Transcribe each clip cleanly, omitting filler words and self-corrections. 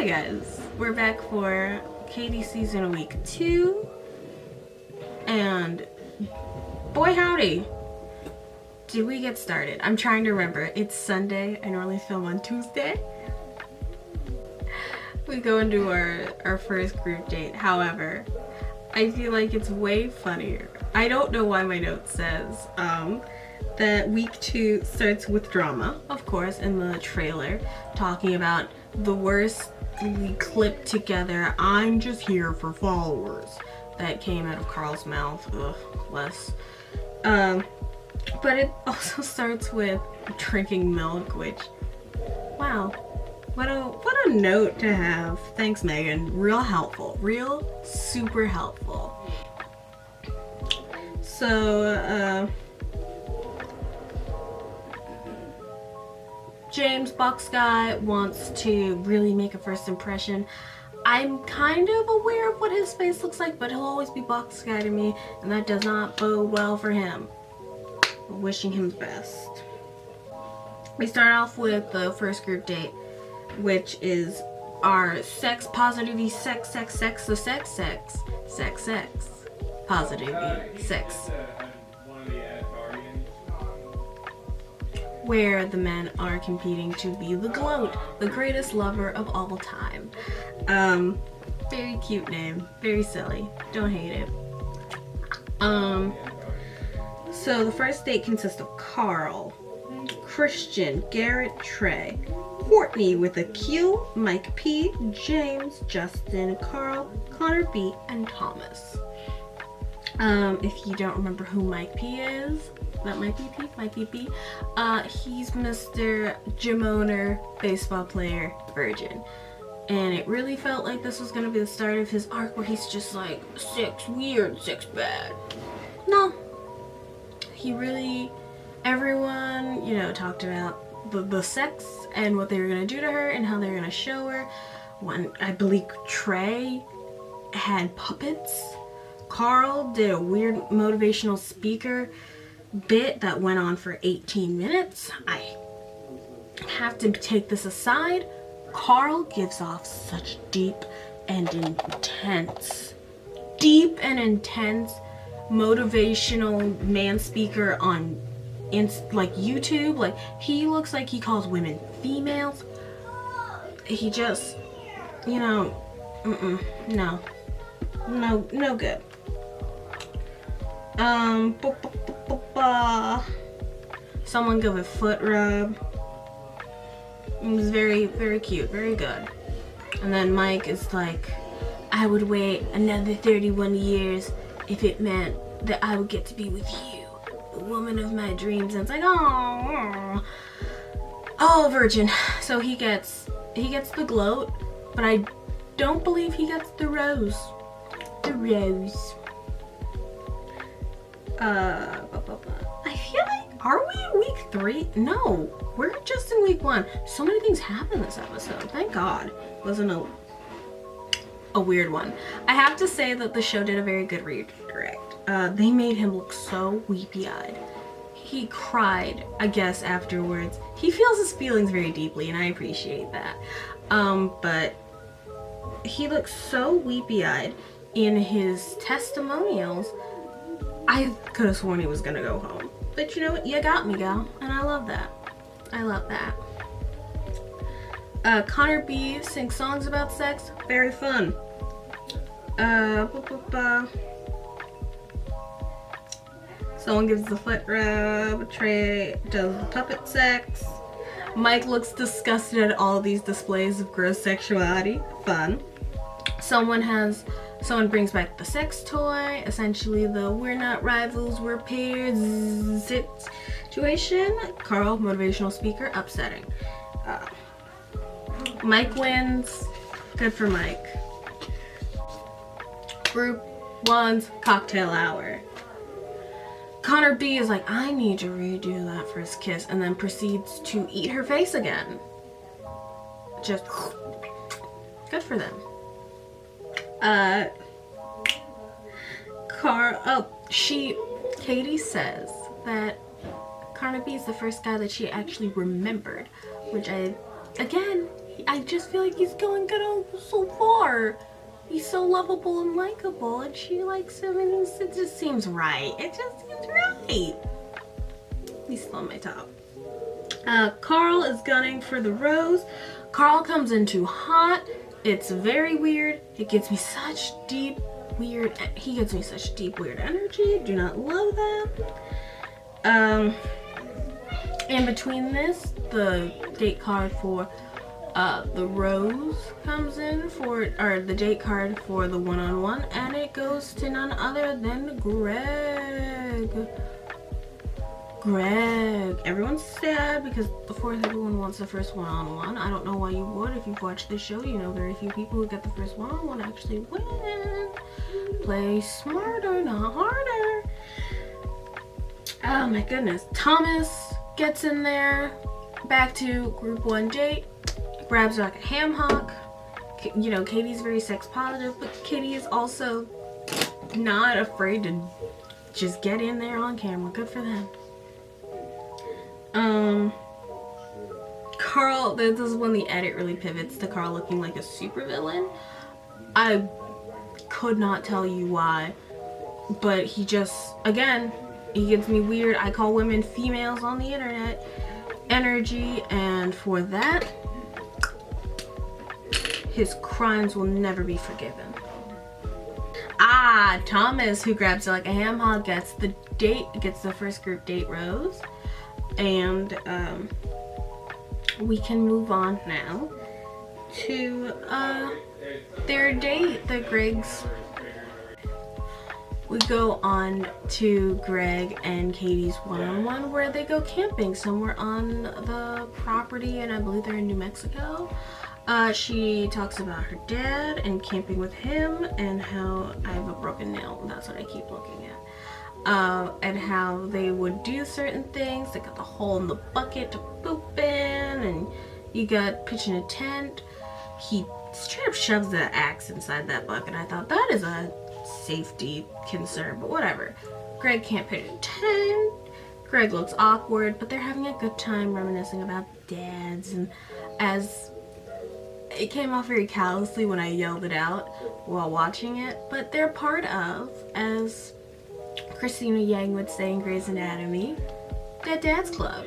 Hi guys, we're back for Katie season week 2, and boy howdy, did we get started. I'm trying to remember, it's Sunday, I normally film on Tuesday. We go into our first group date, however, I feel like it's way funnier. I don't know why my note says that week 2 starts with drama, of course, in the trailer, talking about the worst clipped together "I'm just here for followers" that came out of Karl's mouth. Ugh, bless. But it also starts with drinking milk, which, wow, what a note to have. Thanks, Megan. Real helpful. Real super helpful. So, James, box guy, wants to really make a first impression. I'm kind of aware of what his face looks like, but he'll always be box guy to me, and that does not bode well for him. Wishing him the best. We start off with the first group date, which is our sex positivity, sex positivity, sex. Where the men are competing to be the GLOAT, the greatest lover of all time. Very cute name, very silly, don't hate it. So the first date consists of Karl, Christian, Garrett, Trey, Courtney with a Q, Mike P, James, Justin, Karl, Connor B, and Thomas. If you don't remember who Mike P is, that might be P, might be B. He's Mr. Gym owner, baseball player, virgin. And it really felt like this was gonna be the start of his arc where he's just like, sex weird, sex bad. No. He really, everyone, you know, talked about the sex and what they were gonna do to her and how they were gonna show her. When I believe Trey had puppets. Karl did a weird motivational speaker bit that went on for 18 minutes. I have to take this aside. Karl gives off such deep and intense motivational man speaker on like YouTube. Like, he looks like he calls women females. He just, you know, no good. Someone give a foot rub. It was very, very cute, very good. And then Mike is like, I would wait another 31 years if it meant that I would get to be with you, the woman of my dreams. And it's like, oh, virgin. So he gets the GLOAT, but I don't believe he gets the rose. The rose. I feel like, are we in week 3? No, we're just in week 1. So many things happened this episode. Thank God it wasn't a weird one. I have to say that the show did a very good redirect. They made him look so weepy-eyed. He cried, I guess, afterwards. He feels his feelings very deeply, and I appreciate that. But he looks so weepy-eyed in his testimonials. I could have sworn he was gonna go home. But you know what? You got me, gal. And I love that. I love that. Connor B sings songs about sex. Very fun. Someone gives the foot rub. Trey does the puppet sex. Mike looks disgusted at all these displays of gross sexuality. Fun. Someone brings back the sex toy, essentially the we're not rivals, we're peers situation. Karl, motivational speaker, upsetting. Mike wins. Good for Mike. Group 1's cocktail hour. Connor B is like, I need to redo that first kiss, and then proceeds to eat her face again. Just good for them. Katie says that Connor B is the first guy that she actually remembered, which again, I just feel like he's going good so far. He's so lovable and likable, and she likes him, and it just seems right. It just seems right. He's still on my top. Karl is gunning for the rose. Karl comes in too hot. It's very weird. It gives me such deep, weird. He gives me such deep, weird energy. Do not love that. In between this, the date card for the rose comes in or the date card for the one-on-one, and it goes to none other than Greg. Everyone's sad because of course everyone wants the first one-on-one. I don't know why you would. If you've watched the show, you know very few people who get the first one-on-one actually win. Play smarter, not harder. Oh my goodness. Thomas gets in there. Back to group 1 date. Grabs like a ham hock. You know, Katie's very sex positive, but Katie is also not afraid to just get in there on camera. Good for them. Karl, this is when the edit really pivots to Karl looking like a supervillain. I could not tell you why, but he just, again, he gives me weird, I call women females on the internet energy, and for that, his crimes will never be forgiven. Thomas, who grabs like a ham hock, gets the first group date rose. And we can move on now to their date, the Gregs. We go on to Greg and Katie's one-on-one where they go camping somewhere on the property, and I believe they're in New Mexico. She talks about her dad and camping with him and how I have a broken nail. That's what I keep looking at. And how they would do certain things. They got the hole in the bucket to poop in, and you got pitching a tent. He straight up shoves the axe inside that bucket. I thought that is a safety concern, but whatever. Greg can't pitch a tent. Greg looks awkward, but they're having a good time reminiscing about dads, and as it came off very callously when I yelled it out while watching it, but they're part of, as Christina Yang would say in Grey's Anatomy, Dead Dad's Club.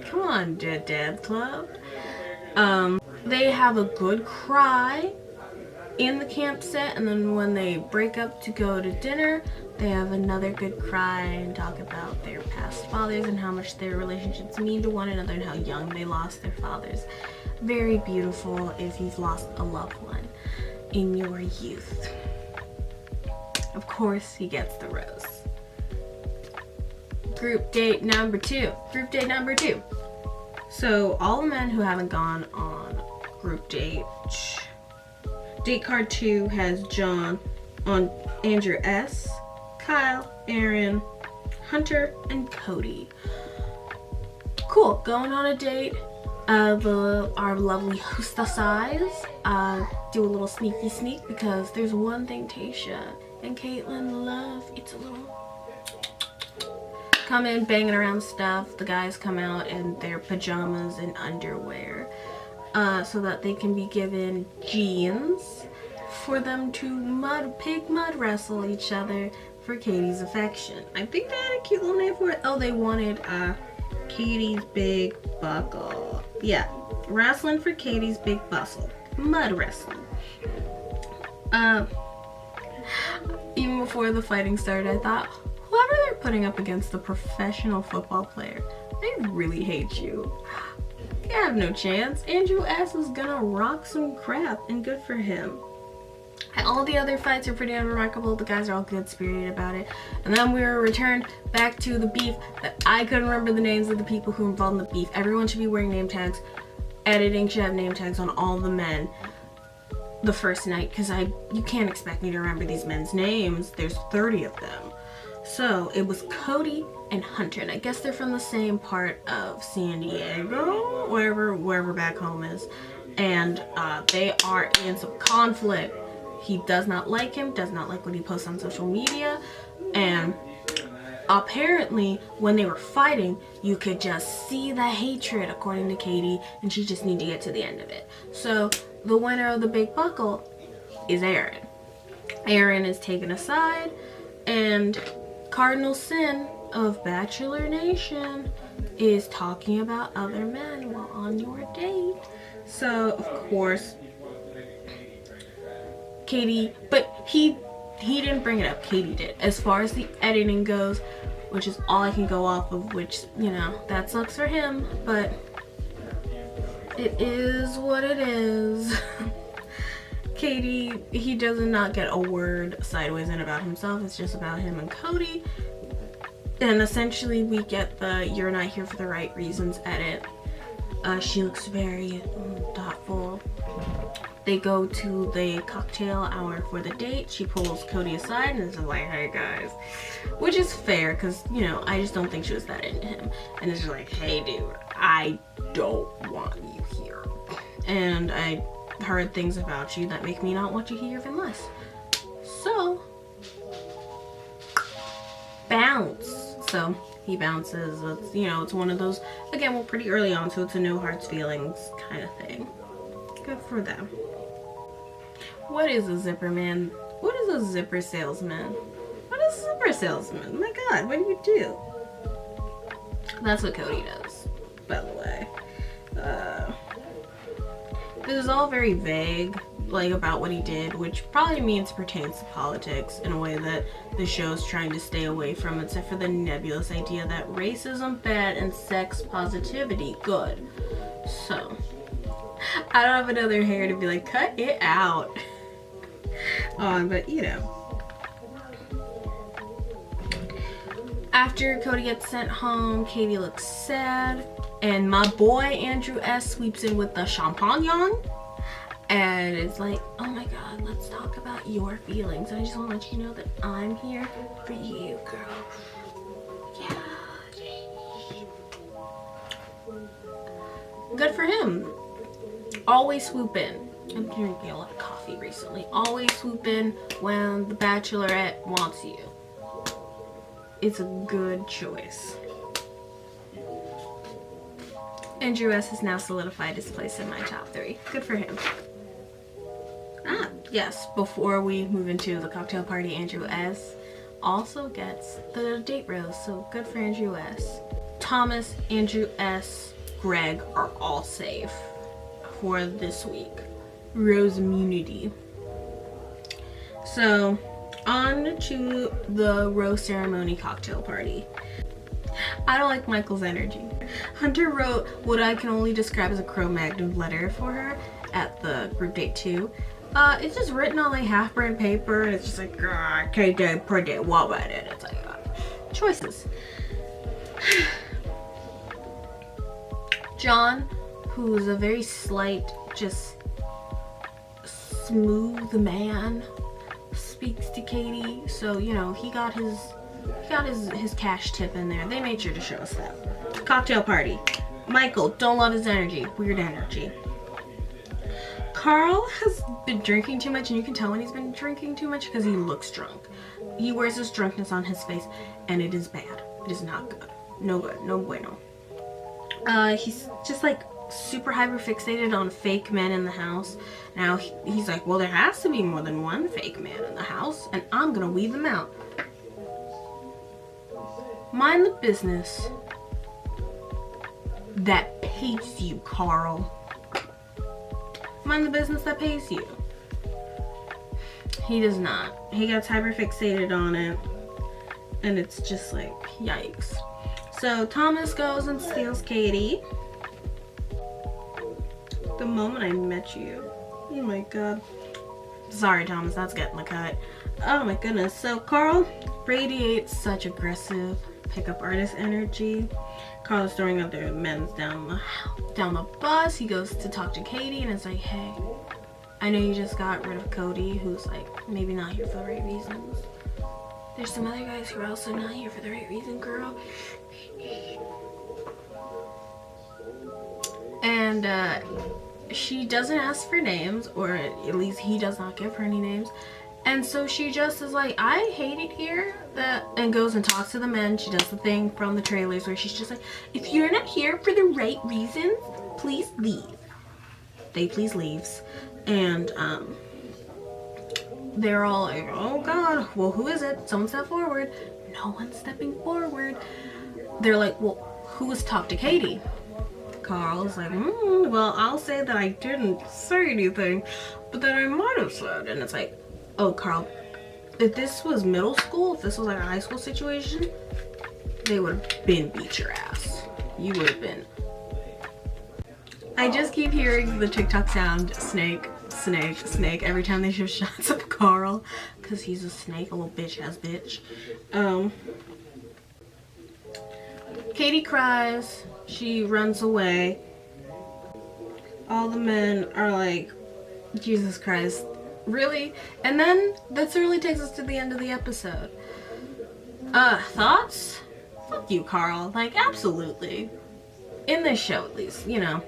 Come on, Dead Dad's Club. They have a good cry in the camp set, and then when they break up to go to dinner, they have another good cry and talk about their past fathers and how much their relationships mean to one another and how young they lost their fathers. Very beautiful if you've lost a loved one in your youth. Of course, he gets the rose. Group date number 2. So all the men who haven't gone on group date card 2 has John on Andrew S, Kyle, Aaron, Hunter, and Cody. Cool, going on a date. Our lovely hostesses do a little sneaky sneak because there's one thing Tasha and Caitlin love. It's a little come in banging around stuff. The guys come out in their pajamas and underwear so that they can be given jeans for them to pig mud wrestle each other for Katie's affection. I think they had a cute little name for it. Oh, they wanted Katie's big buckle. Yeah, wrestling for Katie's big bustle. Mud wrestling. Even before the fighting started, I thought, whoever they're putting up against the professional football player, they really hate you. You have no chance. Andrew S is gonna rock some crap, and good for him. And all the other fights are pretty unremarkable. The guys are all good-spirited about it. And then we were returned back to the beef that I couldn't remember the names of the people who were involved in the beef. Everyone should be wearing name tags. Editing should have name tags on all the men the first night, because you can't expect me to remember these men's names. There's 30 of them. So it was Cody and Hunter, and I guess they're from the same part of San Diego, wherever back home is. And they are in some conflict. He does not like him, does not like what he posts on social media, and apparently when they were fighting, you could just see the hatred, according to Katie, and she just needed to get to the end of it. So the winner of the big buckle is Aaron. Aaron is taken aside, and Cardinal Sin of Bachelor Nation is talking about other men while on your date. So of course Katie, but he didn't bring it up, Katie did. As far as the editing goes, which is all I can go off of, which, you know, that sucks for him, but it is what it is. Katie, he does not get a word sideways in about himself. It's just about him and Cody. And essentially we get the "you're not here for the right reasons" edit. She looks very thoughtful. They go to the cocktail hour for the date. She pulls Cody aside and is just like, "Hey guys," which is fair because, you know, I just don't think she was that into him. And it's just like, "Hey dude, I don't want you here. And I heard things about you that make me not want you here even less. So, bounce." So he bounces. It's, you know, it's one of those, again, we're pretty early on, so it's a no hard feelings kind of thing. Good for them. What is a zipper man? What is a zipper salesman? What is a zipper salesman? Oh my god, what do you do? That's what Cody does, by the way. This is all very vague, like, about what he did, which probably means pertains to politics in a way that the show's trying to stay away from, except for the nebulous idea that racism bad and sex positivity good. So I don't have another hair to be like, cut it out on, but you know. After Cody gets sent home, Katie looks sad, and my boy Andrew S sweeps in with the champagne, and it's like, "Oh my god, let's talk about your feelings. I just want to let you know that I'm here for you, girl." Yeah. Good for him. Always swoop in. I'm drinking a lot of coffee recently. Always swoop in when the Bachelorette wants you. It's a good choice. Andrew S has now solidified his place in my top 3. Good for him. Ah, yes, before we move into the cocktail party, Andrew S also gets the date rose, so good for Andrew S. Thomas, Andrew S, Greg are all safe for this week. Rose immunity. So, on to the rose ceremony cocktail party. I don't like Michael's energy. Hunter wrote what I can only describe as a Cro-Magnon letter for her at the group date 2. It's just written on like half-burned paper, and it's just like, okay, pretty, what about it? It's like, choices. John, who's a very slight, just smooth man, speaks to Katie, so you know he got his cash tip in there. They made sure to show us that. Cocktail party. Michael, don't love his energy. Weird energy. Karl has been drinking too much, and you can tell when he's been drinking too much because he looks drunk. He wears this drunkenness on his face, and it is bad. It is not good. No good. No bueno. He's just like super hyper fixated on fake men in the house. Now he's like, well, there has to be more than one fake man in the house, and I'm gonna weed them out. Mind the business that pays you, Karl. Mind the business that pays you. He does not. He gets hyper fixated on it, and it's just like, yikes. So Thomas goes and steals Katie. The moment I met you. Oh my god. Sorry, Thomas, that's getting the cut. Oh my goodness. So Karl radiates such aggressive pickup artist energy. Karl is throwing other men down the bus. He goes to talk to Katie and it's like, hey, I know you just got rid of Cody, who's like maybe not here for the right reasons. There's some other guys who are also not here for the right reason, girl. And she doesn't ask for names, or at least he does not give her any names. And so she just is like, I hate it here, and goes and talks to the men. She does the thing from the trailers where she's just like, if you're not here for the right reasons, please leave. They please leaves. And they're all like, oh god, well, who is it? Someone step forward. No one's stepping forward. They're like, well, who's talked to Katie? Karl's like, well, I'll say that I didn't say anything, but that I might have said. And it's like, oh, Karl, if this was middle school, if this was like a high school situation, they would have been beat your ass. You would have been. I just keep hearing the TikTok sound, snake, snake, snake, every time they show shots of Karl, because he's a snake, a little bitch-ass bitch. Katie cries. She runs away. All the men are like, Jesus Christ, really? And then this really takes us to the end of the episode. Thoughts? Fuck you, Karl. Like, absolutely. In this show, at least, you know.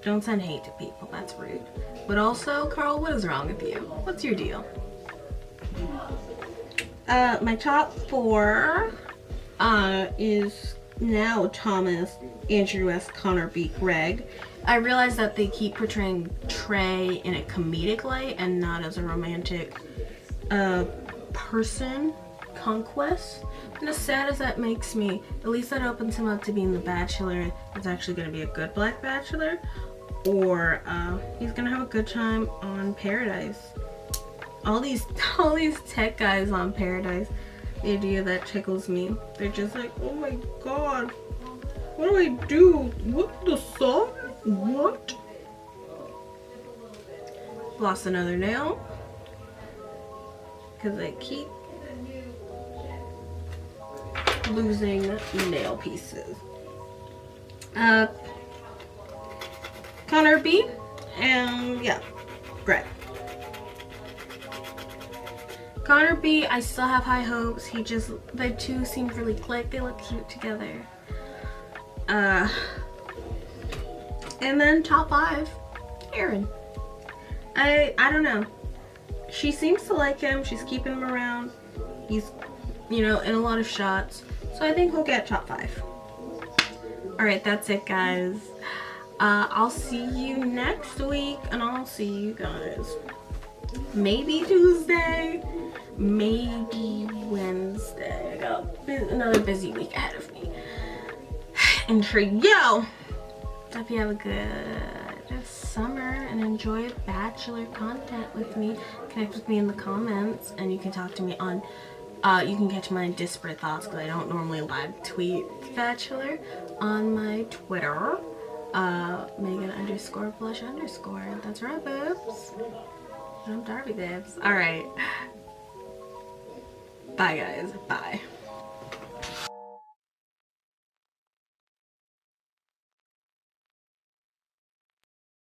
Don't send hate to people. That's rude. But also, Karl, what is wrong with you? What's your deal? My top 4 is now Thomas, Andrew S., Connor B., Greg. I realize that they keep portraying Trey in a comedic light and not as a romantic person conquest. And as sad as that makes me, at least that opens him up to being the bachelor that's actually going to be a good black bachelor, or he's going to have a good time on Paradise. All these tech guys on Paradise, the idea that tickles me. They're just like, oh my god, what do I do? What the song? What? Lost another nail because I keep losing nail pieces. Connor B, and yeah, Greg. Connor B, I still have high hopes. The two seem really click. They look cute together. And then top 5, Aaron. I don't know. She seems to like him. She's keeping him around. He's, you know, in a lot of shots. So I think he'll get top 5. Alright, that's it, guys. I'll see you next week, and I'll see you guys maybe Tuesday, maybe Wednesday. I got another busy week ahead of me. And for you, hope you have a good summer and enjoy Bachelor content with me. Connect with me in the comments, and you can talk to me on you can catch my disparate thoughts, because I don't normally live tweet Bachelor, on my Twitter, Megan_blush_. That's right, babes. I'm Darby, babes. Alright. Bye, guys. Bye.